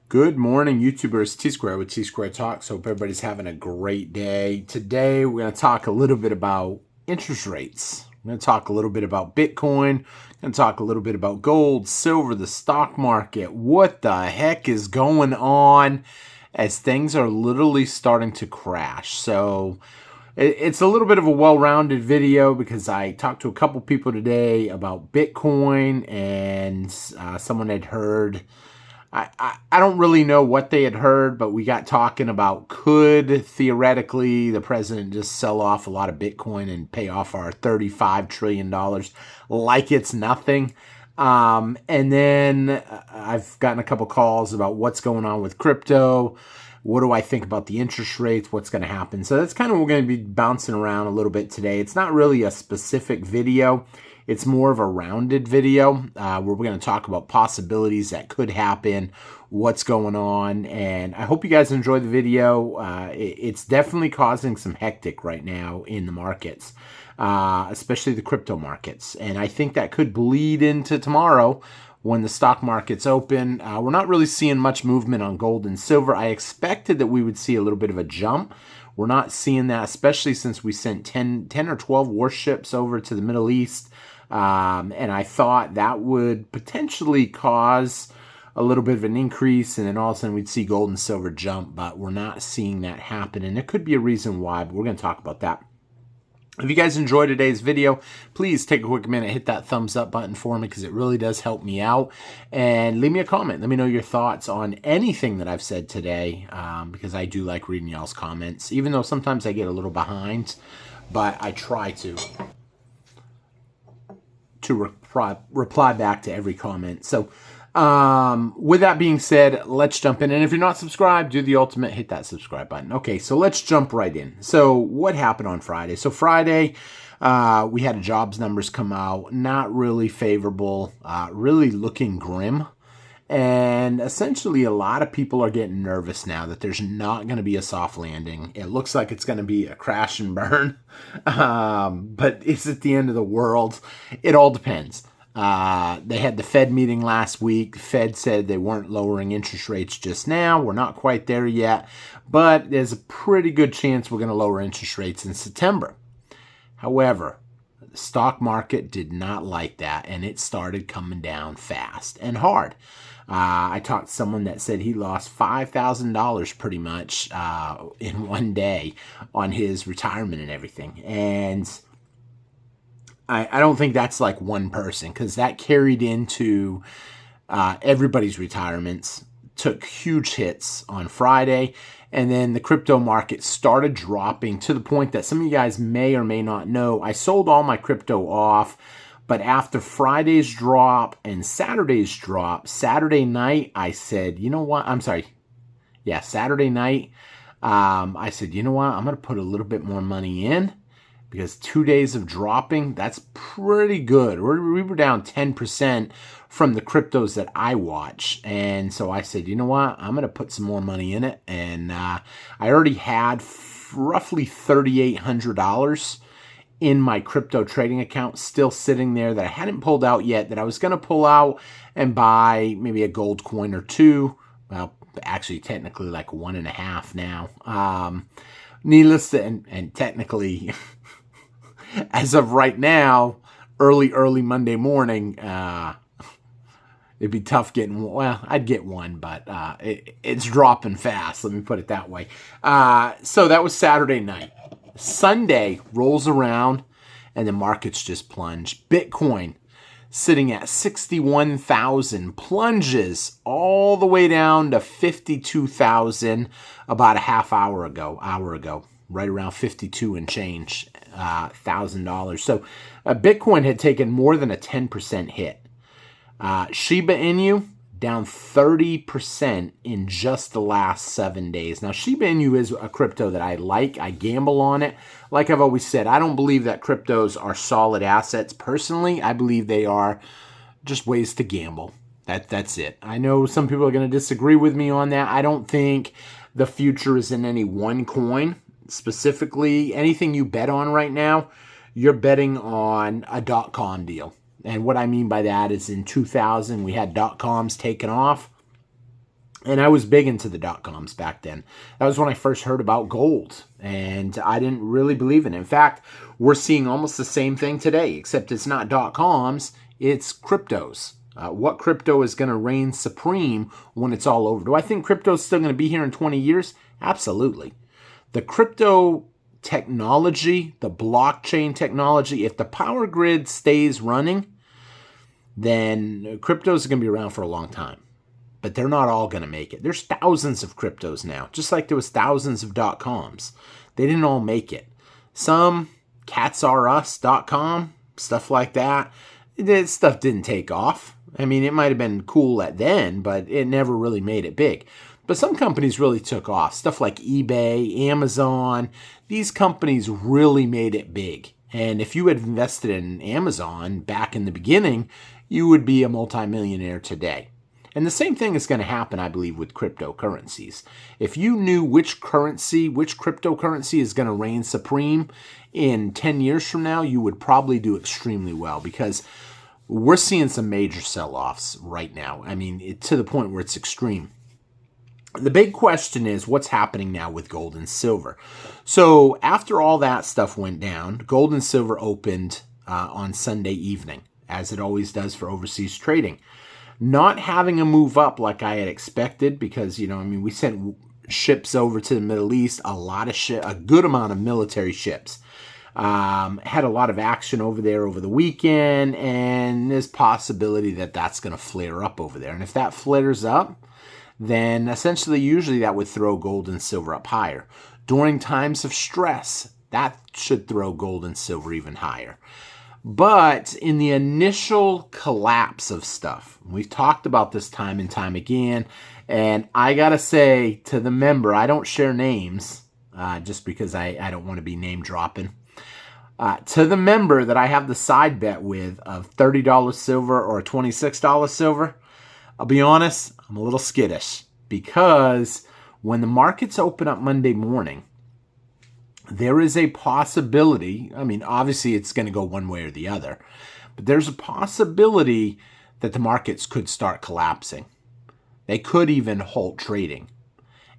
Good morning, YouTubers. T-Square with T-Square Talks. Hope everybody's having a great day. Today, we're going to talk a little bit about interest rates. We're going to talk a little bit about Bitcoin. We're going to talk a little bit about gold, silver, the stock market. What the heck is going on as things are literally starting to crash? So it's a little bit of a well-rounded video because I talked to a couple people today about Bitcoin, and someone had heard... I don't really know what they had heard, but we got talking about could theoretically the president just sell off a lot of Bitcoin and pay off our $35 trillion like it's nothing. And then I've gotten a couple calls about what's going on with crypto. What do I think about the interest rates? What's going to happen? So that's kind of what we're going to be bouncing around a little bit today. It's not really a specific video. It's more of a rounded video where we're going to talk about possibilities that could happen, what's going on, and I hope you guys enjoy the video. It's definitely causing some hectic right now in the markets, especially the crypto markets, and I think that could bleed into tomorrow when the stock market's open. We're not really seeing much movement on gold and silver. I expected that we would see a little bit of a jump. We're not seeing that, especially since we sent 10 or 12 warships over to the Middle East. And I thought that would potentially cause a little bit of an increase, and then all of a sudden we'd see gold and silver jump, but we're not seeing that happen, and there could be a reason why, but we're going to talk about that. If you guys enjoyed today's video, please take a quick minute, hit that thumbs up button for me because it really does help me out, and leave me a comment. Let me know your thoughts on anything that I've said today, because I do like reading y'all's comments, even though sometimes I get a little behind, but I try to reply back to every comment. So with that being said, let's jump in. And if you're not subscribed, do the ultimate, hit that subscribe button. Okay, so let's jump right in. So what happened on Friday? So Friday, we had jobs numbers come out, not really favorable, really looking grim. And essentially, a lot of people are getting nervous now that there's not going to be a soft landing. It looks like it's going to be a crash and burn. But is it the end of the world? It all depends. They had the Fed meeting last week. The Fed said they weren't lowering interest rates just now. We're not quite there yet. But there's a pretty good chance we're going to lower interest rates in September. However, the stock market did not like that, and it started coming down fast and hard. I talked to someone that said he lost $5,000 pretty much in one day on his retirement and everything. And I don't think that's like one person, because that carried into everybody's retirements, took huge hits on Friday. And then the crypto market started dropping to the point that some of you guys may or may not know. I sold all my crypto off, but after Friday's drop and Saturday's drop, Saturday night, I said, you know what? I'm sorry. Yeah, Saturday night, I said, you know what? I'm going to put a little bit more money in, because 2 days of dropping, that's pretty good. We were down 10% from the cryptos that I watch. And so I said, you know what? I'm going to put some more money in it. And I already had roughly $3,800 in my crypto trading account still sitting there that I hadn't pulled out yet, that I was going to pull out and buy maybe a gold coin or two. Well, actually, technically like 1.5 now. Needless to, and technically... as of right now, early Monday morning, it'd be tough getting, well, I'd get one, but it's dropping fast. Let me put it that way. So that was Saturday night. Sunday rolls around and the markets just plunge. Bitcoin sitting at 61,000 plunges all the way down to 52,000 about a hour ago, right around 52 and change. $1,000. So Bitcoin had taken more than a 10% hit. Shiba Inu down 30% in just the last 7 days. Now, Shiba Inu is a crypto that I like. I gamble on it. Like I've always said, I don't believe that cryptos are solid assets. Personally, I believe they are just ways to gamble. That's it. I know some people are going to disagree with me on that. I don't think the future is in any one coin. Specifically, anything you bet on right now, you're betting on a .com deal. And what I mean by that is in 2000, we had .coms taken off. And I was big into the dot-coms back then. That was when I first heard about gold, and I didn't really believe in it. In fact, we're seeing almost the same thing today, except it's not dot-coms, it's cryptos. What crypto is going to reign supreme when it's all over? Do I think crypto is still going to be here in 20 years? Absolutely. The crypto technology, the blockchain technology, if the power grid stays running, then cryptos are going to be around for a long time. But they're not all going to make it. There's thousands of cryptos now, just like there was thousands of dot-coms. They didn't all make it. Some, catsrus.com, stuff like that, that stuff didn't take off. I mean, it might have been cool at then, but it never really made it big. But some companies really took off. Stuff like eBay, Amazon, these companies really made it big. And if you had invested in Amazon back in the beginning, you would be a multimillionaire today. And the same thing is going to happen, I believe, with cryptocurrencies. If you knew which cryptocurrency is going to reign supreme in 10 years from now, you would probably do extremely well, because we're seeing some major sell-offs right now. I mean, to the point where it's extreme. The big question is what's happening now with gold and silver. So after all that stuff went down, gold and silver opened on Sunday evening, as it always does for overseas trading. Not having a move up like I had expected, because, we sent ships over to the Middle East, a good amount of military ships. Had a lot of action over there over the weekend, and there's possibility that that's going to flare up over there. And if that flares up, then essentially usually that would throw gold and silver up higher. During times of stress, that should throw gold and silver even higher. But in the initial collapse of stuff, we've talked about this time and time again, and I gotta say to the member, I don't share names just because I don't want to be name dropping. To the member that I have the side bet with of $30 silver or $26 silver, I'll be honest, I'm a little skittish, because when the markets open up Monday morning, there is a possibility, obviously it's going to go one way or the other, but there's a possibility that the markets could start collapsing. They could even halt trading.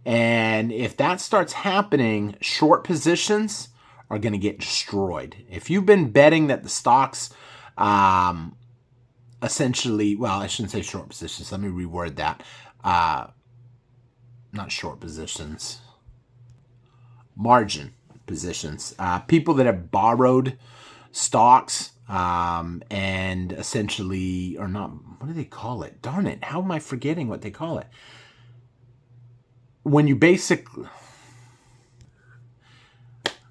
And if that starts happening, short positions are going to get destroyed. If you've been betting that the stocks essentially, well, I shouldn't say short positions. Let me reword that. Not short positions. Margin positions. People that have borrowed stocks and essentially, or not, what do they call it? Darn it. How am I forgetting what they call it? When you basically...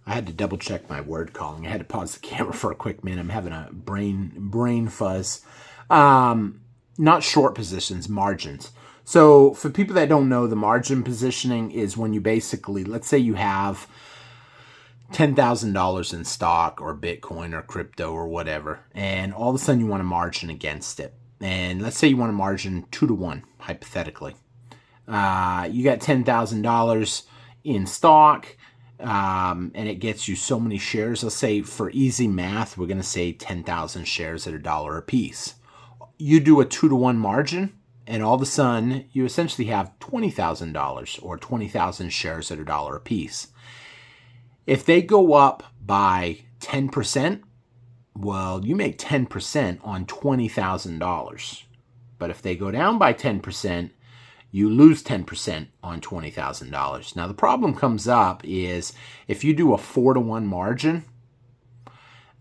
I had to double check my word calling. I had to pause the camera for a quick minute. I'm having a brain fuzz. Not short positions, margins. So for people that don't know, the margin positioning is when you basically, let's say you have $10,000 in stock or Bitcoin or crypto or whatever, and all of a sudden you want to margin against it. And let's say you want to margin 2-to-1, hypothetically. You got $10,000 in stock, and it gets you so many shares. Let's say for easy math, we're going to say 10,000 shares at $1 a piece. You do a 2-to-1 margin, and all of a sudden you essentially have $20,000 or 20,000 shares at $1 a piece. If they go up by 10%, well, you make 10% on $20,000. But if they go down by 10%, you lose 10% on $20,000. Now, the problem comes up is if you do a 4-to-1 margin,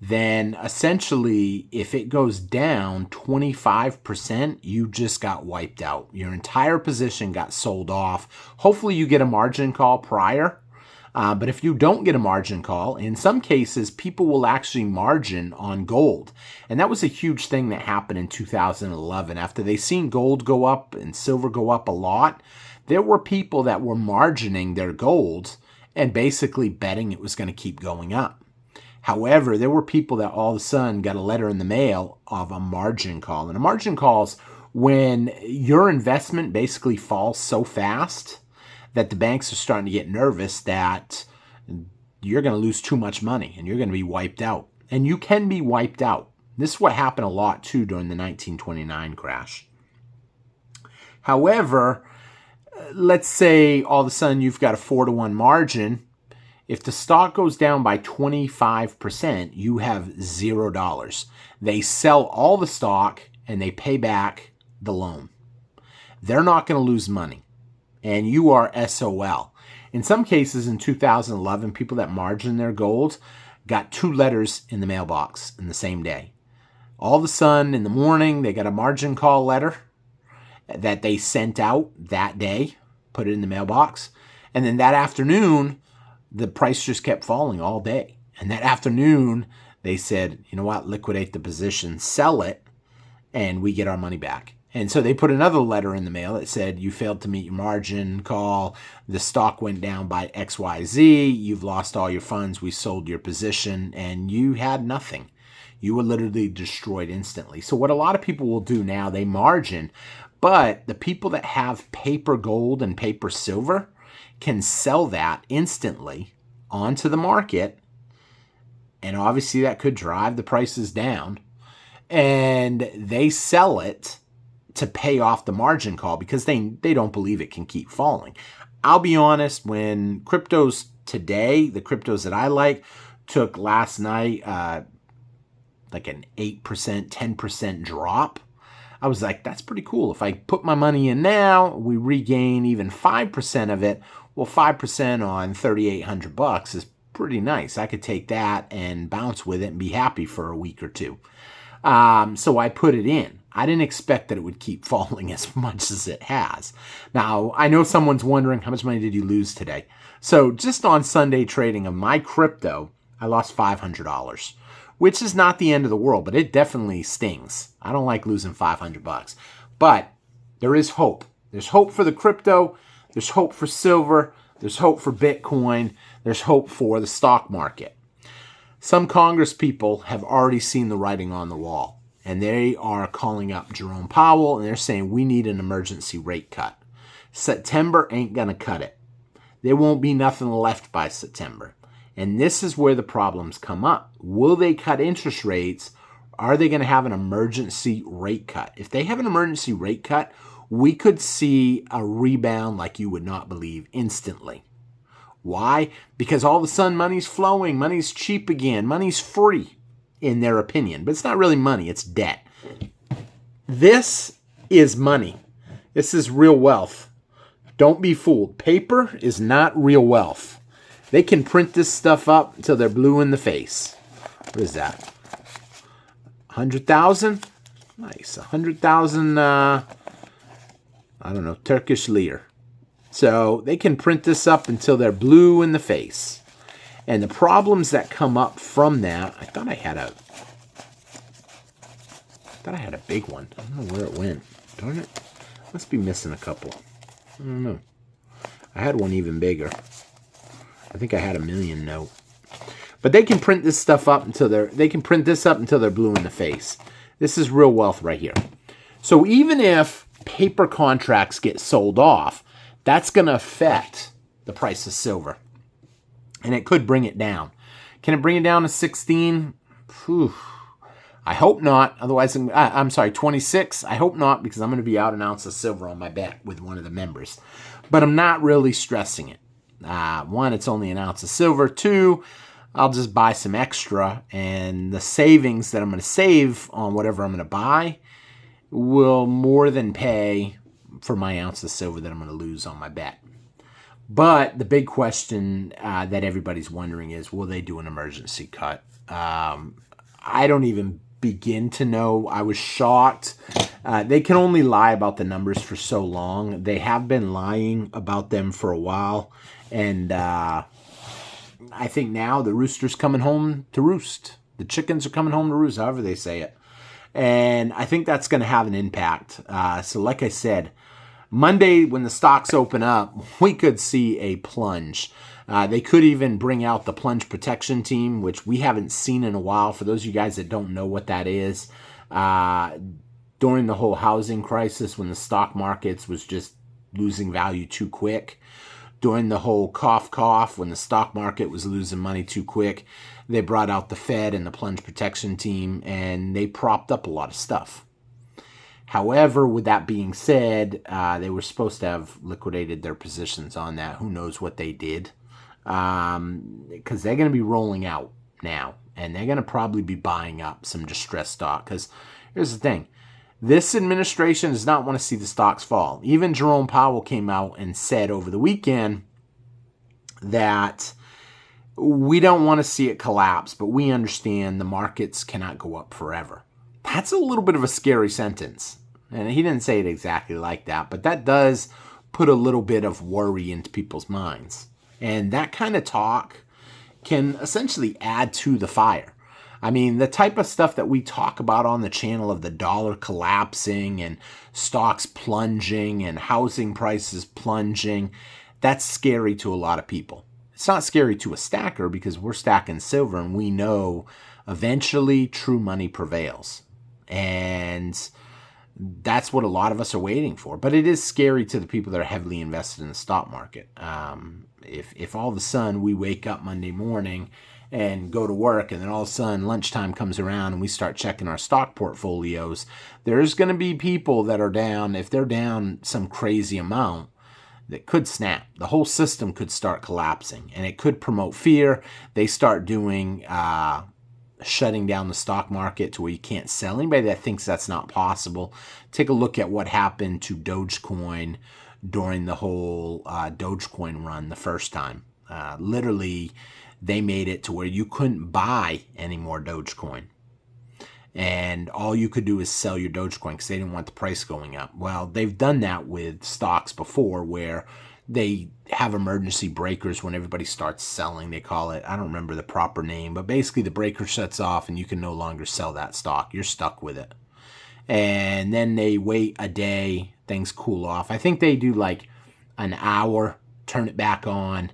then essentially if it goes down 25%, you just got wiped out. Your entire position got sold off. Hopefully you get a margin call prior. But if you don't get a margin call, in some cases, people will actually margin on gold. And that was a huge thing that happened in 2011. After they seen gold go up and silver go up a lot, there were people that were margining their gold and basically betting it was going to keep going up. However, there were people that all of a sudden got a letter in the mail of a margin call. And a margin call is when your investment basically falls so fast that the banks are starting to get nervous that you're going to lose too much money and you're going to be wiped out. And you can be wiped out. This is what happened a lot, too, during the 1929 crash. However, let's say all of a sudden you've got a 4-to-1 margin. If the stock goes down by 25%, you have $0. They sell all the stock and they pay back the loan. They're not going to lose money. And you are SOL. In some cases in 2011, people that margin their gold got 2 letters in the mailbox in the same day. All of a sudden in the morning, they got a margin call letter that they sent out that day, put it in the mailbox. And then that afternoon, the price just kept falling all day. And that afternoon, they said, you know what, liquidate the position, sell it, and we get our money back. And so they put another letter in the mail that said, you failed to meet your margin call, the stock went down by XYZ, you've lost all your funds, we sold your position, and you had nothing. You were literally destroyed instantly. So what a lot of people will do now, they margin, but the people that have paper gold and paper silver can sell that instantly onto the market, and obviously that could drive the prices down, and they sell it to pay off the margin call because they don't believe it can keep falling. I'll be honest, when cryptos today, the cryptos that I like, took last night like an 8%, 10% drop, I was like, that's pretty cool. If I put my money in now, we regain even 5% of it. Well, 5% on $3,800 is pretty nice. I could take that and bounce with it and be happy for a week or two. So I put it in. I didn't expect that it would keep falling as much as it has. Now, I know someone's wondering, how much money did you lose today? So just on Sunday trading of my crypto, I lost $500, which is not the end of the world, but it definitely stings. I don't like losing $500. But there is hope. There's hope for the crypto. There's hope for silver. There's hope for Bitcoin. There's hope for the stock market. Some Congress people have already seen the writing on the wall, and they are calling up Jerome Powell, and they're saying we need an emergency rate cut. September ain't going to cut it. There won't be nothing left by September. And this is where the problems come up. Will they cut interest rates? Are they going to have an emergency rate cut? If they have an emergency rate cut, we could see a rebound like you would not believe instantly. Why? Because all of a sudden money's flowing, money's cheap again, money's free in their opinion. But it's not really money, it's debt. This is money. This is real wealth. Don't be fooled. Paper is not real wealth. They can print this stuff up until they're blue in the face. What is that? 100,000? Nice. 100,000, I don't know, Turkish lira. So they can print this up until they're blue in the face. And the problems that come up from that, I thought I had a big one. I don't know where it went. Darn it. Must be missing a couple. I don't know. I had one even bigger. I think I had a million note. But they can print this stuff up until they're blue in the face. This is real wealth right here. So even if paper contracts get sold off, that's going to affect the price of silver. And it could bring it down. Can it bring it down to 16? Whew. I hope not. Otherwise, I'm sorry, 26. I hope not, because I'm going to be out an ounce of silver on my bet with one of the members. But I'm not really stressing it. One, it's only an ounce of silver. Two, I'll just buy some extra. And the savings that I'm going to save on whatever I'm going to buy will more than pay for my ounce of silver that I'm going to lose on my bet. But the big question that everybody's wondering is, will they do an emergency cut? I don't even begin to know. I was shocked. They can only lie about the numbers for so long. They have been lying about them for a while. And I think now the rooster's coming home to roost. The chickens are coming home to roost, however they say it. And I think that's going to have an impact. So like I said, Monday, when the stocks open up, we could see a plunge. They could even bring out the plunge protection team, which we haven't seen in a while. For those of you guys that don't know what that is, during the whole housing crisis, when the stock markets was just losing value too quick, during the whole cough, when the stock market was losing money too quick, they brought out the Fed and the plunge protection team, and they propped up a lot of stuff. However, with that being said, they were supposed to have liquidated their positions on that. Who knows what they did? Because they're going to be rolling out now, and they're going to probably be buying up some distressed stock. Because here's the thing. This administration does not want to see the stocks fall. Even Jerome Powell came out and said over the weekend that we don't want to see it collapse, but we understand the markets cannot go up forever. That's a little bit of a scary sentence. And he didn't say it exactly like that, but that does put a little bit of worry into people's minds. And that kind of talk can essentially add to the fire. I mean, the type of stuff that we talk about on the channel of the dollar collapsing and stocks plunging and housing prices plunging, that's scary to a lot of people. It's not scary to a stacker because we're stacking silver and we know eventually true money prevails. And that's what a lot of us are waiting for. But it is scary to the people that are heavily invested in the stock market. If all of a sudden we wake up Monday morning and go to work, and then all of a sudden lunchtime comes around and we start checking our stock portfolios, there's going to be people that are down. If they're down some crazy amount, that could snap. The whole system could start collapsing, and it could promote fear. They start doing shutting down the stock market to where you can't sell. Anybody that thinks that's not possible, take a look at what happened to Dogecoin during the whole Dogecoin run the first time. Literally, they made it to where you couldn't buy any more Dogecoin. And all you could do is sell your Dogecoin because they didn't want the price going up. Well, they've done that with stocks before where they have emergency breakers when everybody starts selling. They call it, I don't remember the proper name, but basically the breaker shuts off and you can no longer sell that stock. You're stuck with it. And then they wait a day, things cool off. I think they do like an hour, turn it back on,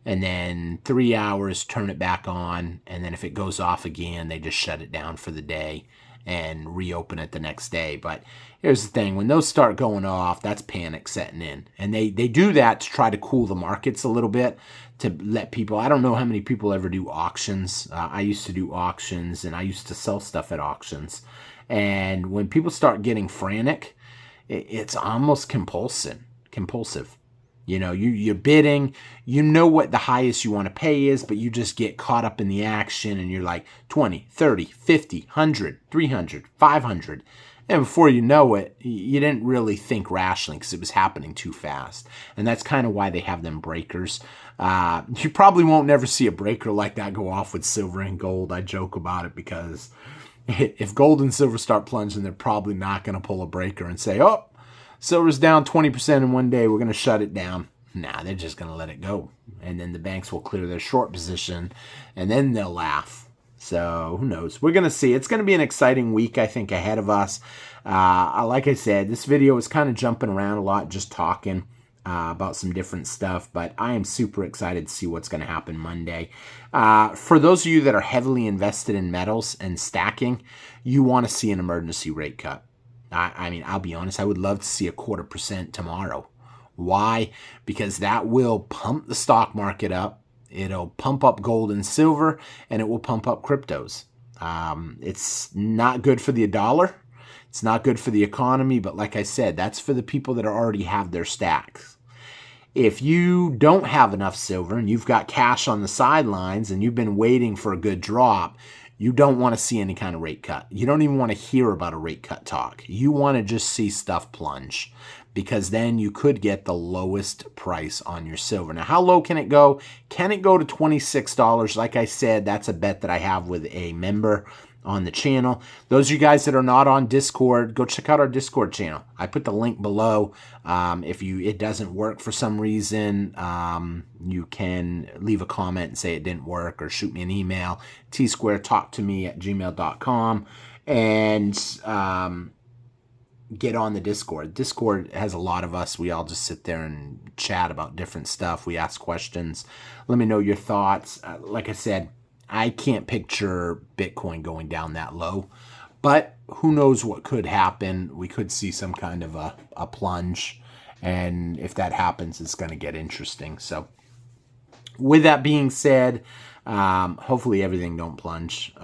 and then 3 hours, turn it back on, and then if it goes off again, they just shut it down for the day and reopen it the next day. But here's the thing, when those start going off, that's panic setting in. And they do that to try to cool the markets a little bit, to let people, I don't know how many people ever do auctions. I used to do auctions, and I used to sell stuff at auctions. And when people start getting frantic, it's almost compulsive. You know, you're bidding, you know what the highest you want to pay is, but you just get caught up in the action and you're like 20, 30, 50, 100, 300, 500. And before you know it, you didn't really think rationally because it was happening too fast. And that's kind of why they have them breakers. You probably won't never see a breaker like that go off with silver and gold. I joke about it because if gold and silver start plunging, they're probably not going to pull a breaker and say, oh, silver's down 20% in one day, we're going to shut it down. Nah, they're just going to let it go. And then the banks will clear their short position, and then they'll laugh. So who knows? We're going to see. It's going to be an exciting week, I think, ahead of us. Like I said, this video is kind of jumping around a lot, just talking about some different stuff. But I am super excited to see what's going to happen Monday. For those of you that are heavily invested in metals and stacking, you want to see an emergency rate cut. I mean, I'll be honest, I would love to see 0.25% tomorrow. Why? Because that will pump the stock market up. It'll pump up gold and silver, and it will pump up cryptos. It's not good for the dollar. It's not good for the economy, but like I said, that's for the people that already have their stacks. If you don't have enough silver and you've got cash on the sidelines and you've been waiting for a good drop, you don't want to see any kind of rate cut. You don't even want to hear about a rate cut talk. You want to just see stuff plunge because then you could get the lowest price on your silver. Now, how low can it go? Can it go to $26? Like I said, that's a bet that I have with a member on the channel. Those of you guys that are not on Discord, go check out our Discord channel. I put the link below. If it doesn't work for some reason, you can leave a comment and say it didn't work or shoot me an email, tsquaretalktome@gmail.com, and get on the Discord. Discord has a lot of us. We all just sit there and chat about different stuff. We ask questions. Let me know your thoughts. Like I said, I can't picture Bitcoin going down that low, but who knows what could happen. We could see some kind of a plunge, and if that happens, it's going to get interesting. So with that being said, hopefully everything don't plunge.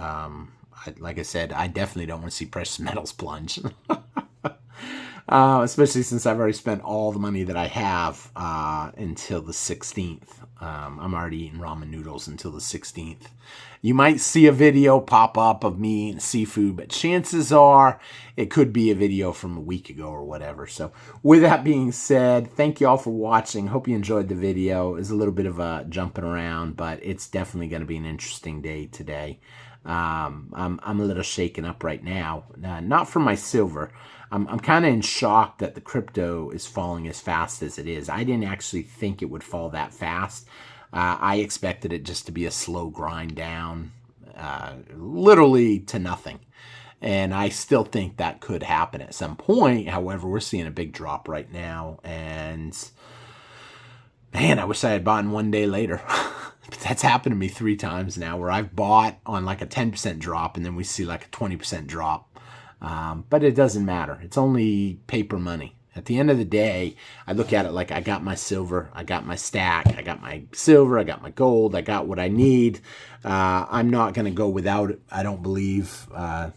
Like I said, I definitely don't want to see precious metals plunge. Especially since I've already spent all the money that I have until the 16th. I'm already eating ramen noodles until the 16th. You might see a video pop up of me eating seafood, but chances are it could be a video from a week ago or whatever. So with that being said, thank you all for watching. Hope you enjoyed the video. It was a little bit of a jumping around, but it's definitely going to be an interesting day today. I'm a little shaken up right now, not from my silver. I'm kind of in shock that the crypto is falling as fast as it is. I didn't actually think it would fall that fast. I expected it just to be a slow grind down, literally to nothing. And I still think that could happen at some point. However, we're seeing a big drop right now. And man, I wish I had bought in one day later. That's happened to me 3 times now where I've bought on like a 10% drop and then we see like a 20% drop. But it doesn't matter. It's only paper money. At the end of the day, I look at it like I got my silver, I got my stack, I got my silver, I got my gold, I got what I need. I'm not going to go without it, I don't believe. I'll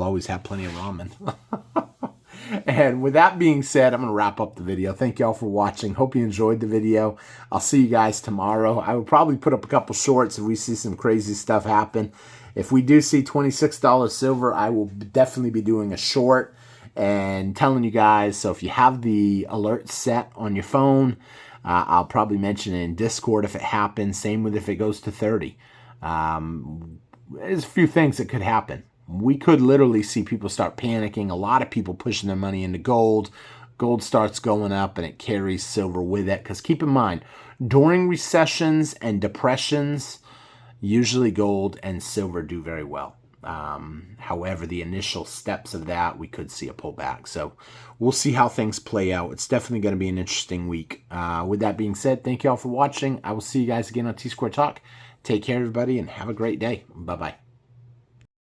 always have plenty of ramen. And with that being said, I'm going to wrap up the video. Thank you all for watching. Hope you enjoyed the video. I'll see you guys tomorrow. I will probably put up a couple shorts if we see some crazy stuff happen. If we do see $26 silver, I will definitely be doing a short and telling you guys. So if you have the alert set on your phone, I'll probably mention it in Discord if it happens. Same with if it goes to 30. There's a few things that could happen. We could literally see people start panicking. A lot of people pushing their money into gold. Gold starts going up and it carries silver with it. Because keep in mind, during recessions and depressions, usually gold and silver do very well. However, the initial steps of that, we could see a pullback. So we'll see how things play out. It's definitely going to be an interesting week. With that being said, thank you all for watching. I will see you guys again on T-Square Talk. Take care, everybody, and have a great day. Bye-bye.